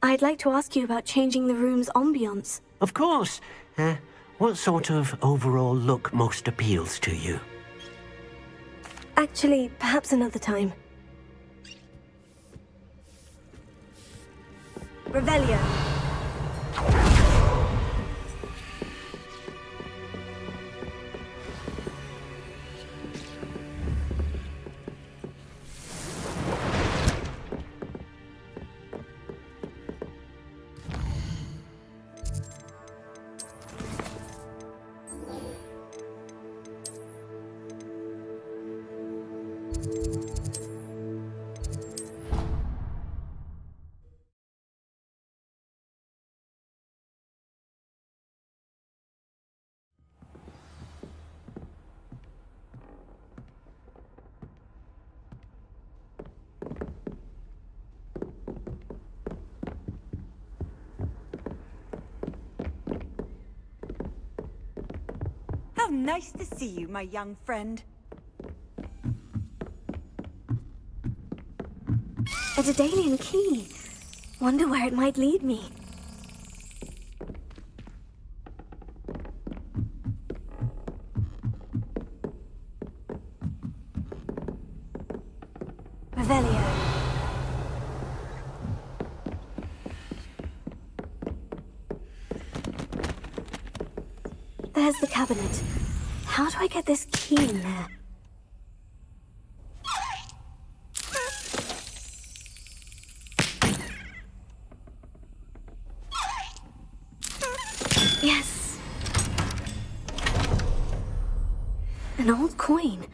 I'd like to ask you about changing the room's ambiance. Of course. What sort of overall look most appeals to you? Actually, perhaps another time. Revelio. How nice to see you, my young friend. A Daedalian key. Wonder where it might lead me. Revelio. There's the cabinet. How do I get this key in there? Yes. An old coin.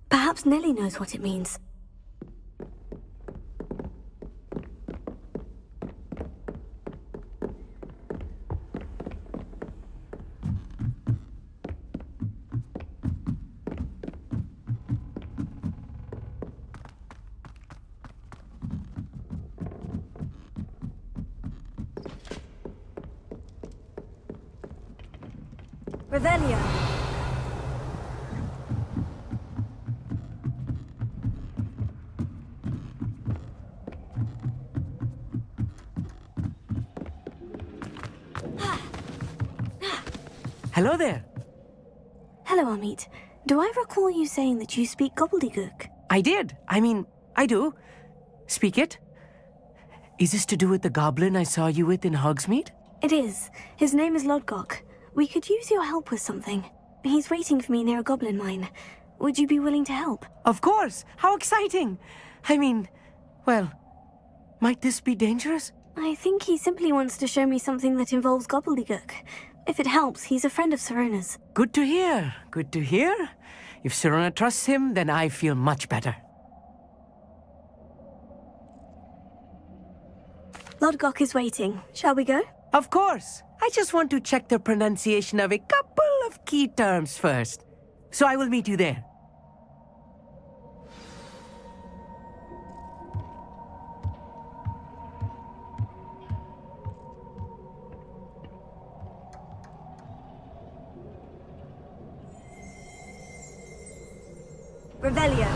Perhaps Nellie knows what it means. Revelio. Hello there. Hello, Amit. Do I recall you saying that you speak gobbledygook? I did. I do. Speak it. Is this to do with the goblin I saw you with in Hogsmeade? It is. His name is Lodgok. We could use your help with something. He's waiting for me near a goblin mine. Would you be willing to help? Of course. How exciting. Well, might this be dangerous? I think he simply wants to show me something that involves gobbledygook. If it helps, he's a friend of Sirona's. Good to hear. Good to hear. If Sirona trusts him, then I feel much better. Lodgok is waiting. Shall we go? Of course. I just want to check the pronunciation of a couple of key terms first. So I will meet you there. Revelio.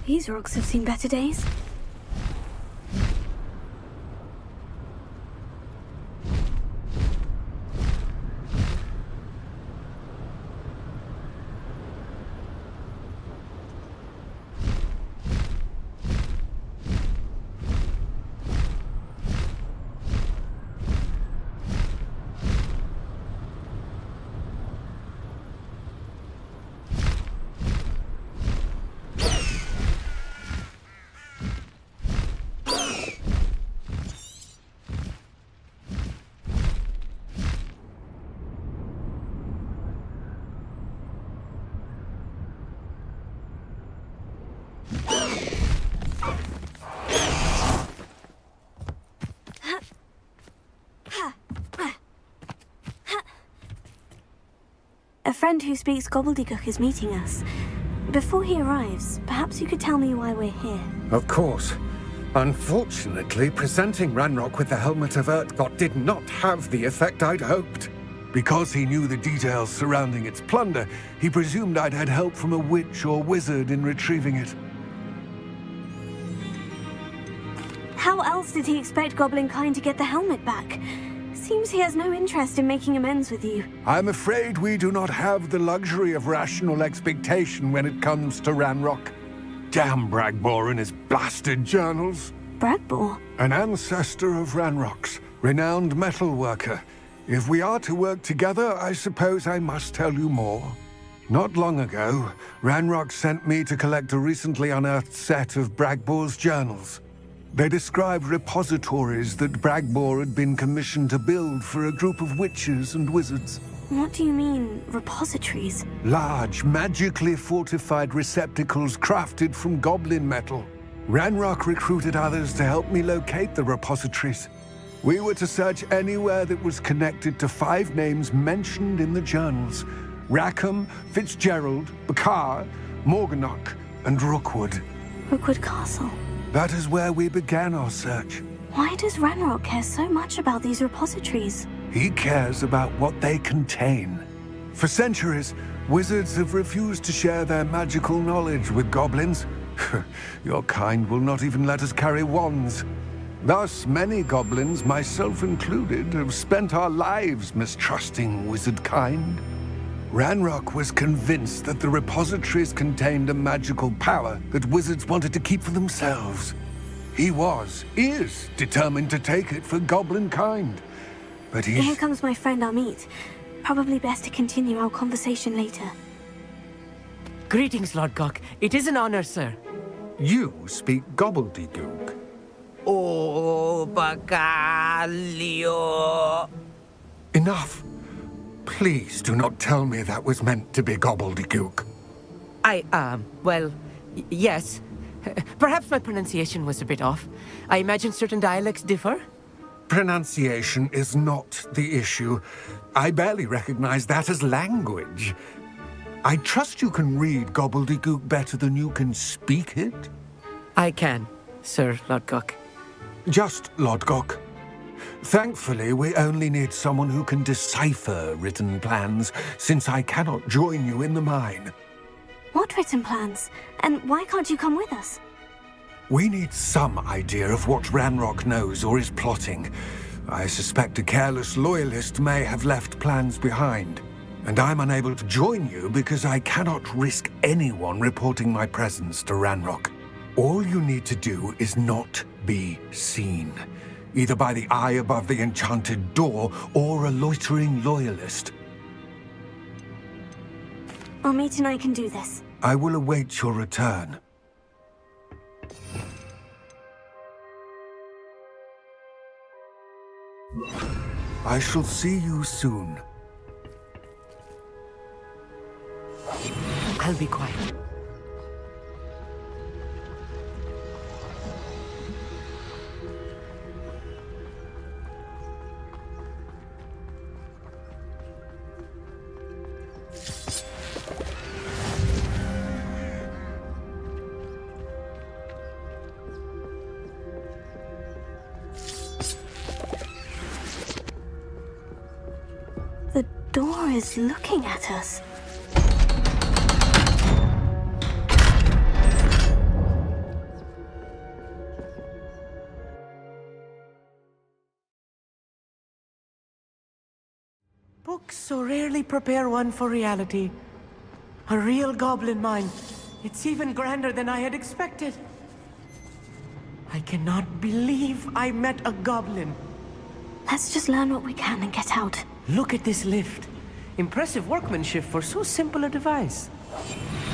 These rocks have seen better days. A friend who speaks gobbledygook is meeting us. Before he arrives, perhaps you could tell me why we're here. Of course. Unfortunately, presenting Ranrock with the Helmet of Urtkot did not have the effect I'd hoped. Because he knew the details surrounding its plunder, he presumed I'd had help from a witch or wizard in retrieving it. How else did he expect Goblinkind to get the helmet back? Seems he has no interest in making amends with you. I'm afraid we do not have the luxury of rational expectation when it comes to Ranrock. Damn Bragbor and his blasted journals. Bragbor? An ancestor of Ranrock's, renowned metal worker. If we are to work together, I suppose I must tell you more. Not long ago, Ranrock sent me to collect a recently unearthed set of Bragbor's journals. They described repositories that Bragbor had been commissioned to build for a group of witches and wizards. What do you mean, repositories? Large, magically fortified receptacles crafted from goblin metal. Ranrock recruited others to help me locate the repositories. We were to search anywhere that was connected to 5 names mentioned in the journals: Rackham, Fitzgerald, Bakar, Morganach, and Rookwood. Rookwood Castle. That is where we began our search. Why does Ranrock care so much about these repositories? He cares about what they contain. For centuries, wizards have refused to share their magical knowledge with goblins. Your kind will not even let us carry wands. Thus, many goblins, myself included, have spent our lives mistrusting wizard kind. Ranrock was convinced that the repositories contained a magical power that wizards wanted to keep for themselves. He is determined to take it for goblin kind. But Here comes my friend Amit. Probably best to continue our conversation later. Greetings, Lord Gok. It is an honor, sir. You speak gobbledygook. Oh, Bagalio. Enough. Please do not tell me that was meant to be gobbledygook. Well, yes. Perhaps my pronunciation was a bit off. I imagine certain dialects differ. Pronunciation is not the issue. I barely recognize that as language. I trust you can read gobbledygook better than you can speak it? I can, Sir Lord Gok. Just Lord Gok. Thankfully, we only need someone who can decipher written plans, since I cannot join you in the mine. What written plans? And why can't you come with us? We need some idea of what Ranrock knows or is plotting. I suspect a careless loyalist may have left plans behind. And I'm unable to join you because I cannot risk anyone reporting my presence to Ranrock. All you need to do is not be seen, either by the eye above the enchanted door or a loitering loyalist. Amit and I can do this. I will await your return. I shall see you soon. I'll be quiet. The door is looking at us. So rarely prepare one for reality. A real goblin mine. It's even grander than I had expected. I cannot believe I met a goblin. Let's just learn what we can and get out. Look at this lift. Impressive workmanship for so simple a device.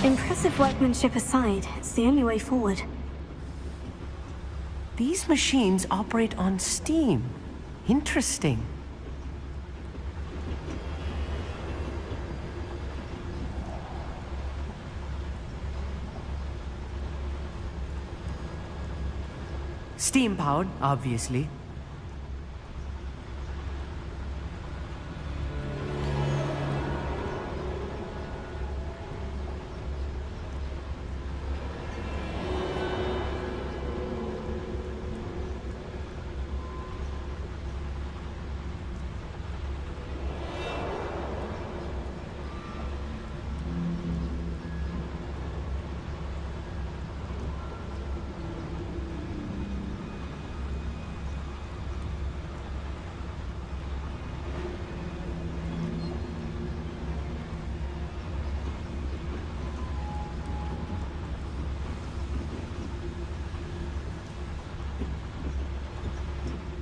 Impressive workmanship aside, it's the only way forward. These machines operate on steam. Interesting. Steam-powered, obviously.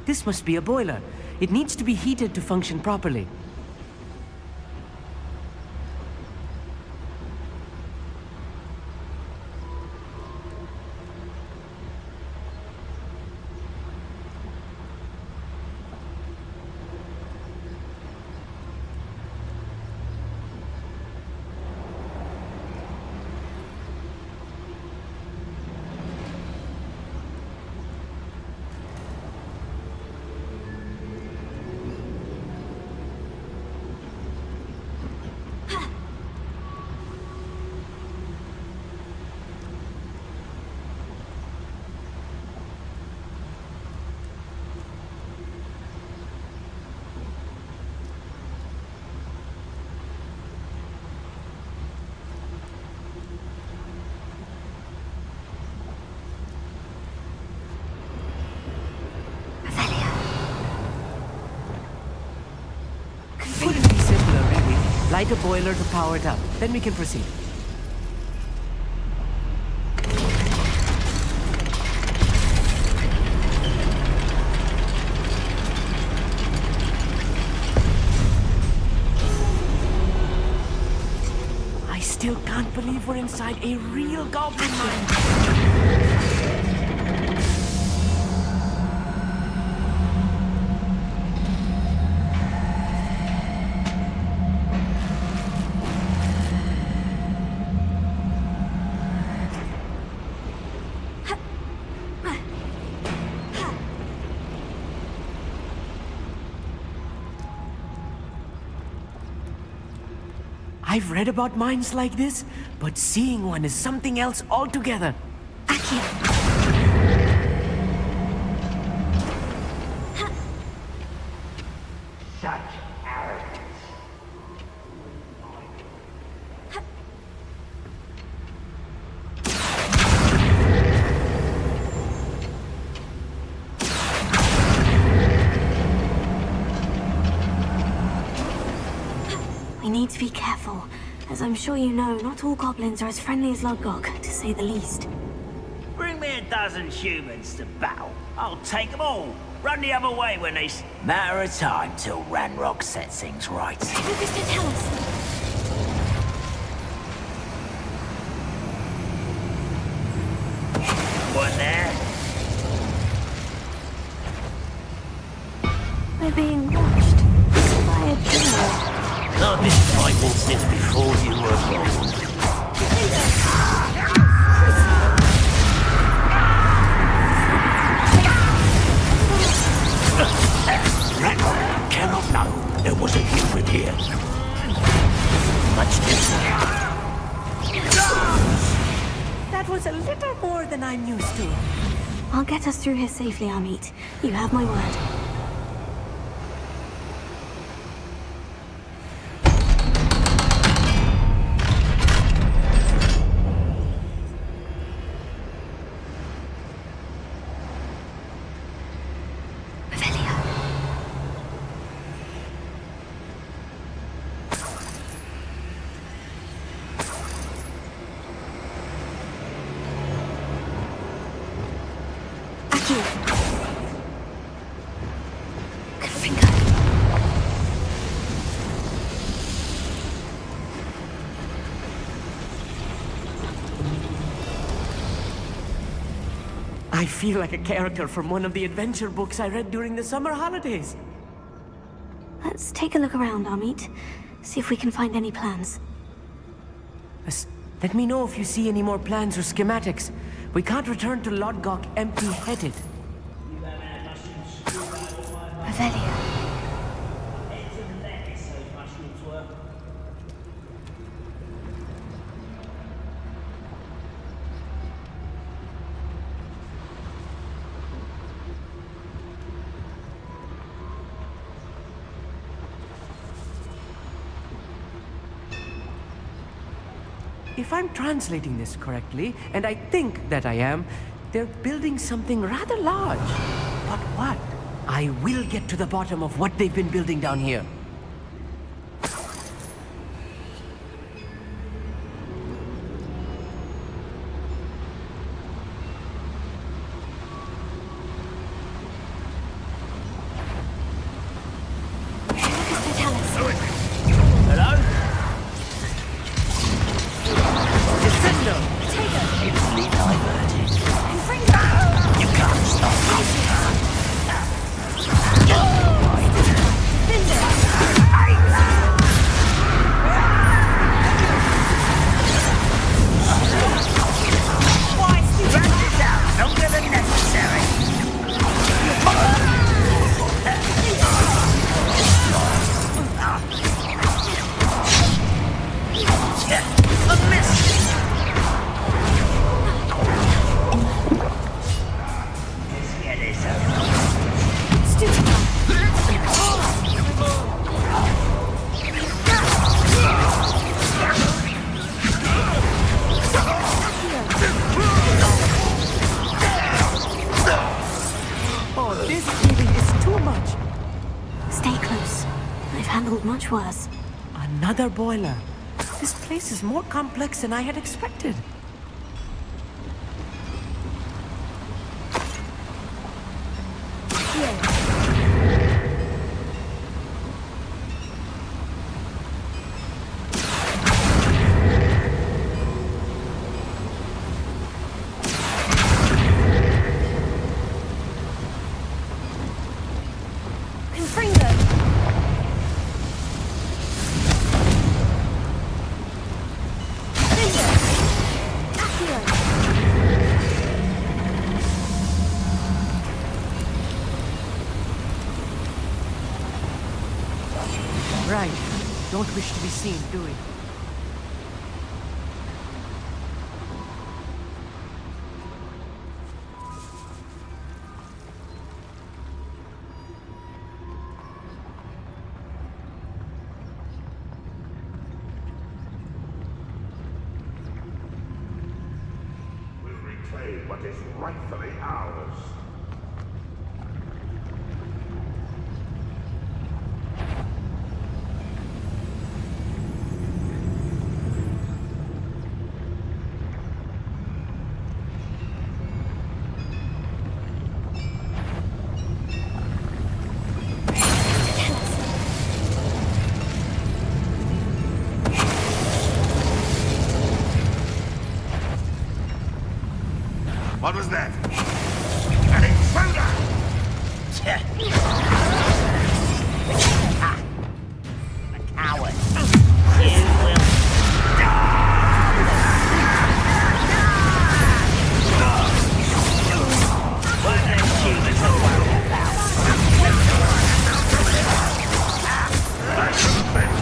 This must be a boiler. It needs to be heated to function properly. Couldn't be simpler, really. Light a boiler to power it up. Then we can proceed. I still can't believe we're inside a real goblin mine. I've read about mines like this, but seeing one is something else altogether. Akia. Such arrogance. We need to be careful. As I'm sure you know, not all goblins are as friendly as Lodgok, to say the least. Bring me a dozen humans to battle. I'll take them all. Run the other way when they... Matter of time till Ranrock sets things right. Lucas, don't tell us. One there. We're being watched. By a duel. Not this time since before you were born. Ranrock cannot know there was a human here. Much different. That was a little more than I'm used to. I'll get us through here safely, Amit. You have my word. Thank you. Good finger. I feel like a character from one of the adventure books I read during the summer holidays. Let's take a look around, Amit. See if we can find any plans. Let me know if you see any more plans or schematics. We can't return to Lodgok empty-headed. Revelio. If I'm translating this correctly, and I think that I am, they're building something rather large. But what? I will get to the bottom of what they've been building down here. Much worse. Another boiler. This place is more complex than I had expected. Right. Don't wish to be seen, do we? We'll reclaim what is rightfully ours. What was that? An intruder! A coward. You will die! What an achievement to worry about. I should have been.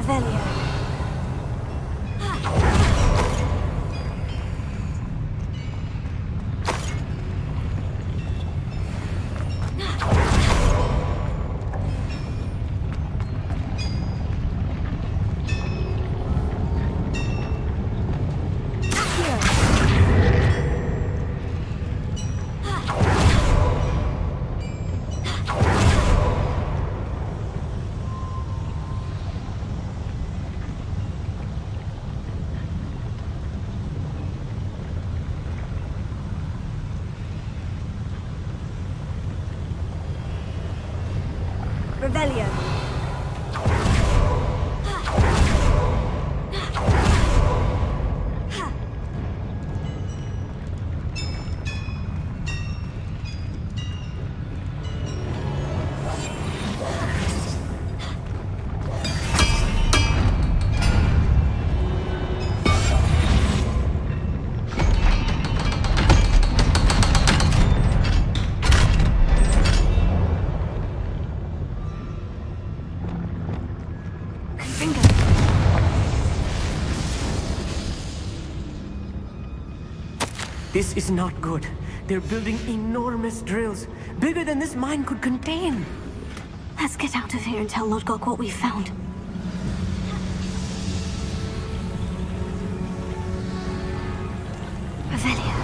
Revelio. Revelio. This is not good. They're building enormous drills, bigger than this mine could contain. Let's get out of here and tell Lodgok what we found. Revelio.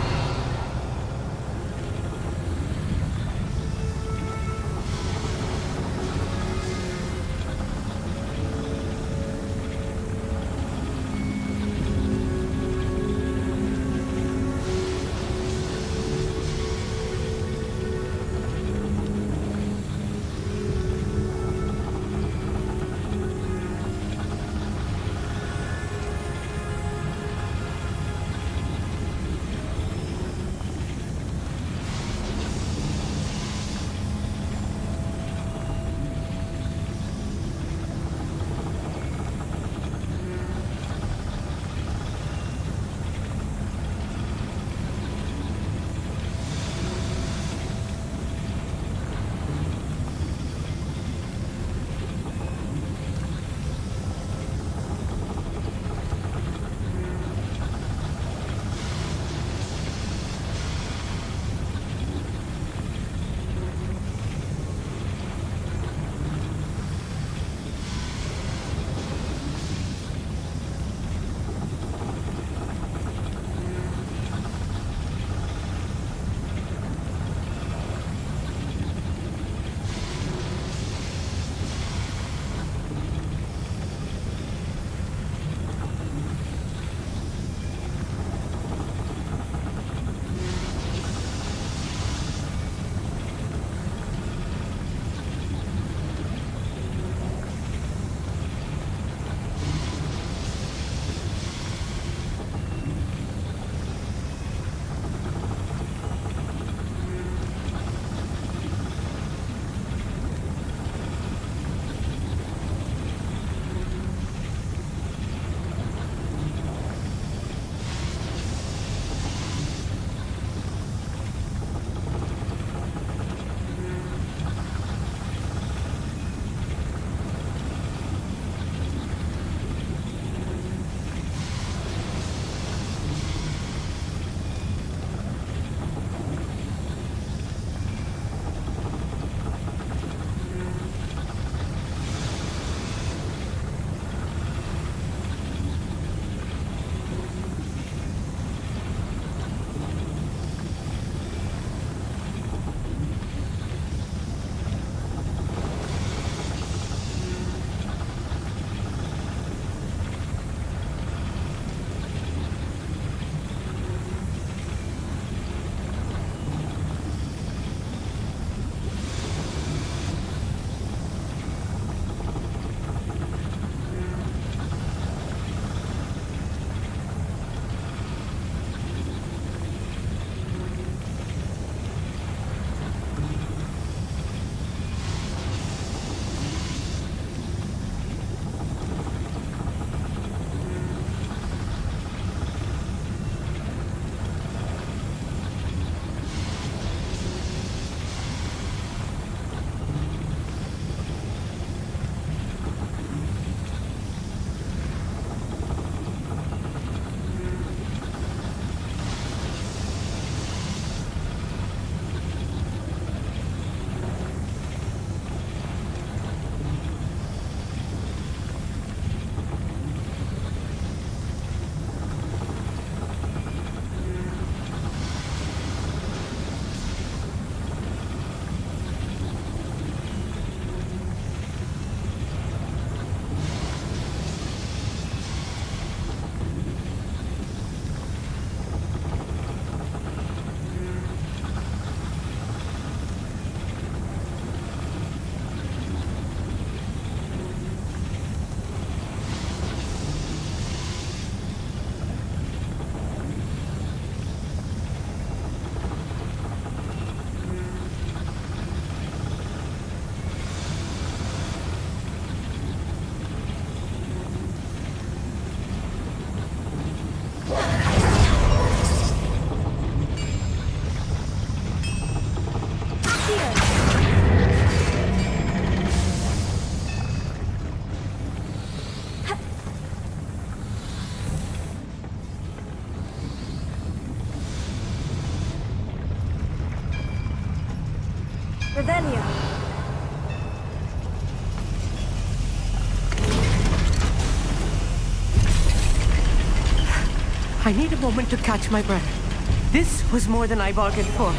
Revelio. I need a moment to catch my breath. This was more than I bargained for.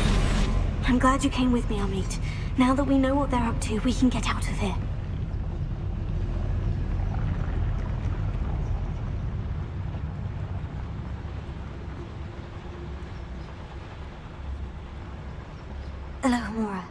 I'm glad you came with me, Amit. Now that we know what they're up to, we can get out of here. Alohomora.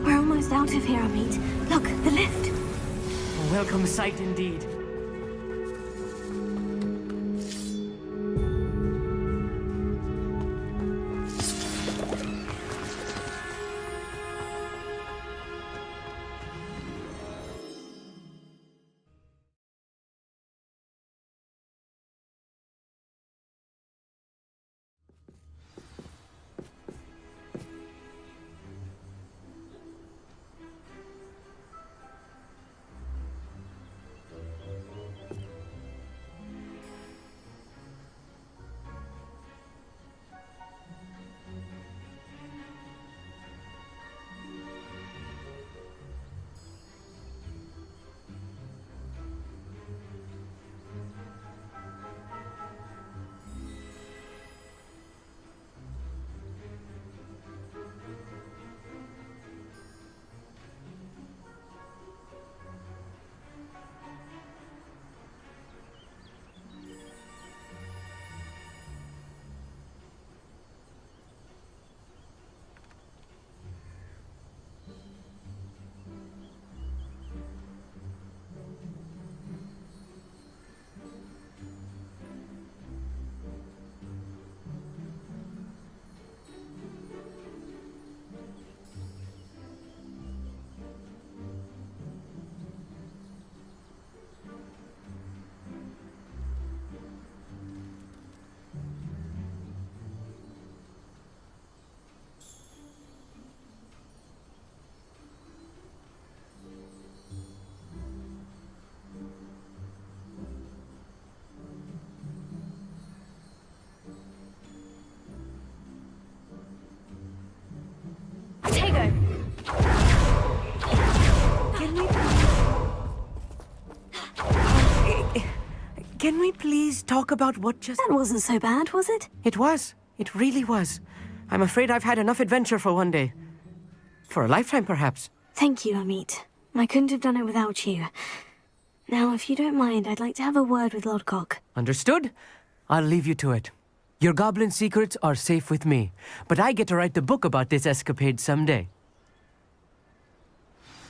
We're almost out of here, Amit. Look, the lift. A welcome sight indeed. Can we please talk about what just... That wasn't so bad, was it? It was. It really was. I'm afraid I've had enough adventure for one day. For a lifetime, perhaps. Thank you, Amit. I couldn't have done it without you. Now, if you don't mind, I'd like to have a word with Lodgok. Understood? I'll leave you to it. Your goblin secrets are safe with me, but I get to write the book about this escapade someday.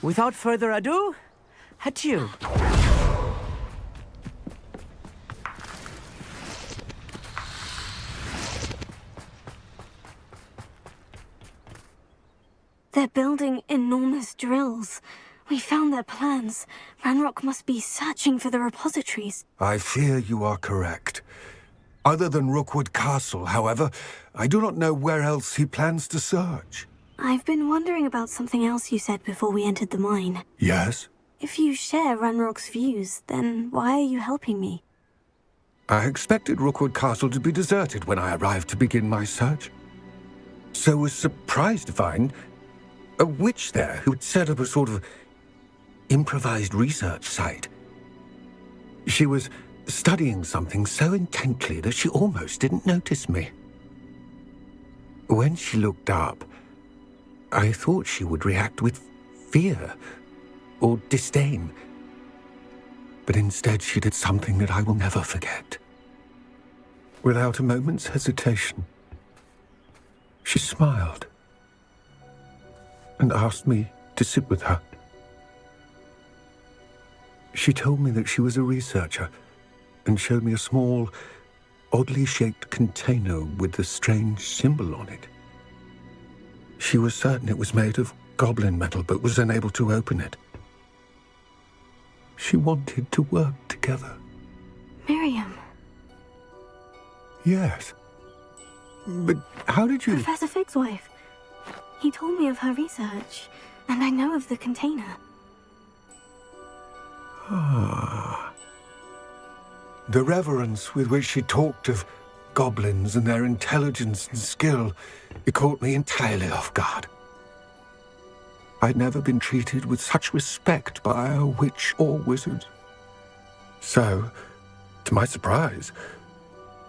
Without further ado, adieu. They're building enormous drills. We found their plans. Ranrock must be searching for the repositories. I fear you are correct. Other than Rookwood Castle, however, I do not know where else he plans to search. I've been wondering about something else you said before we entered the mine. Yes? If you share Ranrock's views, then why are you helping me? I expected Rookwood Castle to be deserted when I arrived to begin my search. So was surprised to find a witch there who had set up a sort of improvised research site. She was studying something so intently that she almost didn't notice me. When she looked up, I thought she would react with fear or disdain. But instead she did something that I will never forget. Without a moment's hesitation, she smiled and asked me to sit with her. She told me that she was a researcher and showed me a small, oddly shaped container with a strange symbol on it. She was certain it was made of goblin metal, but was unable to open it. She wanted to work together. Miriam. Yes. But how did you... Professor Fig's wife. He told me of her research, and I know of the container. Ah. The reverence with which she talked of goblins and their intelligence and skill, it caught me entirely off guard. I'd never been treated with such respect by a witch or wizard. So, to my surprise,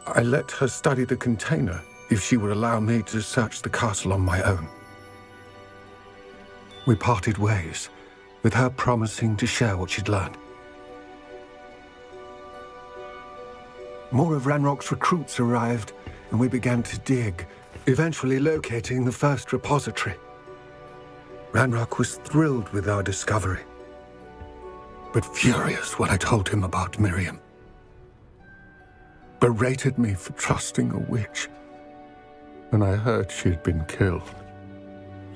I let her study the container if she would allow me to search the castle on my own. We parted ways, with her promising to share what she'd learned. More of Ranrock's recruits arrived, and we began to dig, eventually locating the first repository. Ranrock was thrilled with our discovery, but furious when I told him about Miriam. Berated me for trusting a witch, and I heard she'd been killed.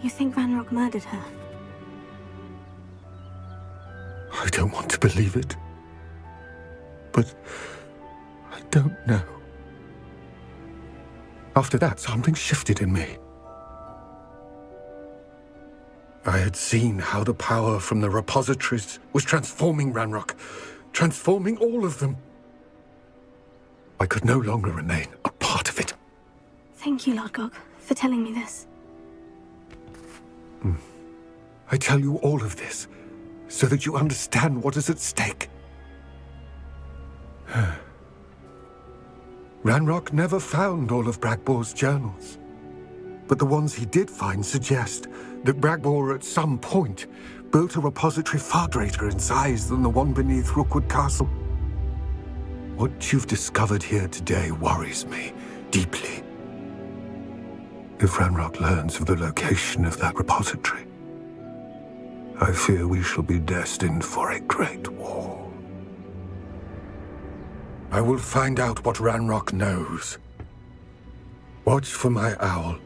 You think Ranrock murdered her? I don't want to believe it, but I don't know. After that, something shifted in me. I had seen how the power from the repositories was transforming Ranrock, transforming all of them. I could no longer remain a part of it. Thank you, Lodgok, for telling me this. I tell you all of this so that you understand what is at stake. Ranrock never found all of Bragbor's journals, but the ones he did find suggest that Bragbor at some point built a repository far greater in size than the one beneath Rookwood Castle. What you've discovered here today worries me deeply. If Ranrock learns of the location of that repository, I fear we shall be destined for a great war. I will find out what Ranrock knows. Watch for my owl.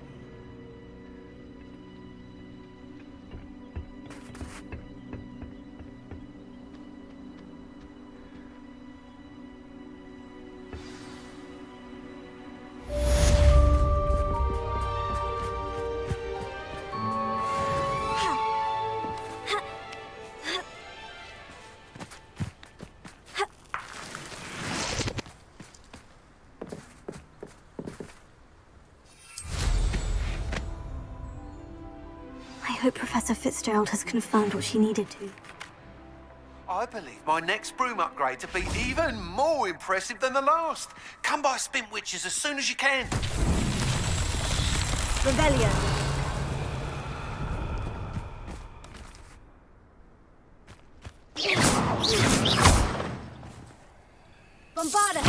I hope Professor Fitzgerald has confirmed what she needed to. I believe my next broom upgrade to be even more impressive than the last. Come by Spin Witches as soon as you can. Rebellion. Bombarda.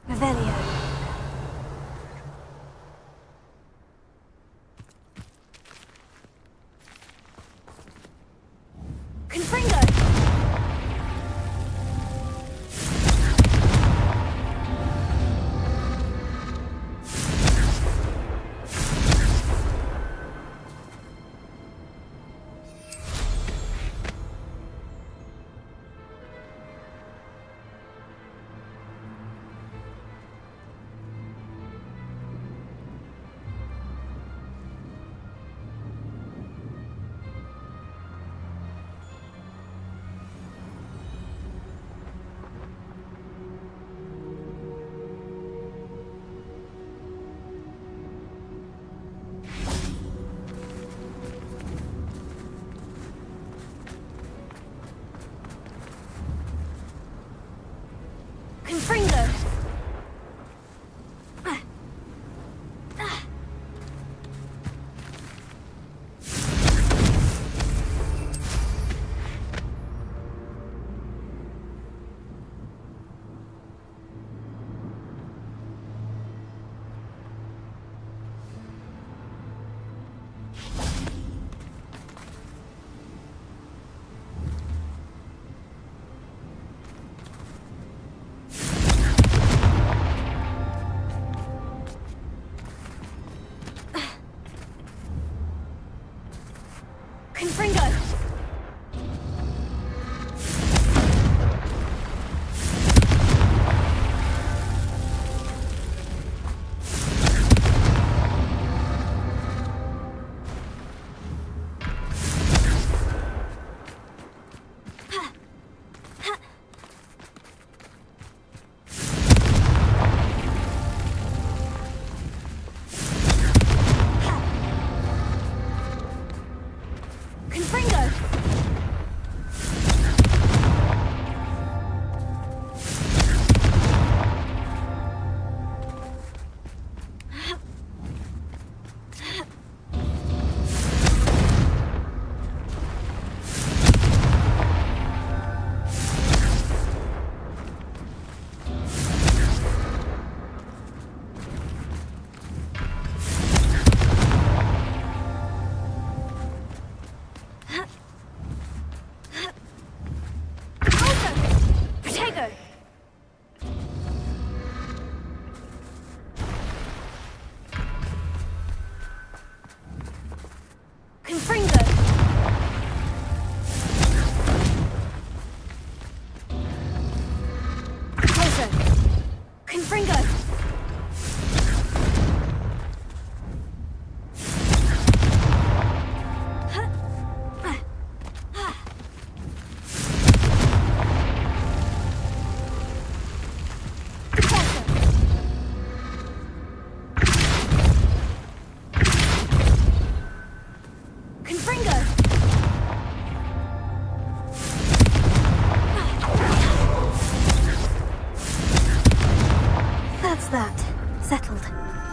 Revelio. Confringo. world.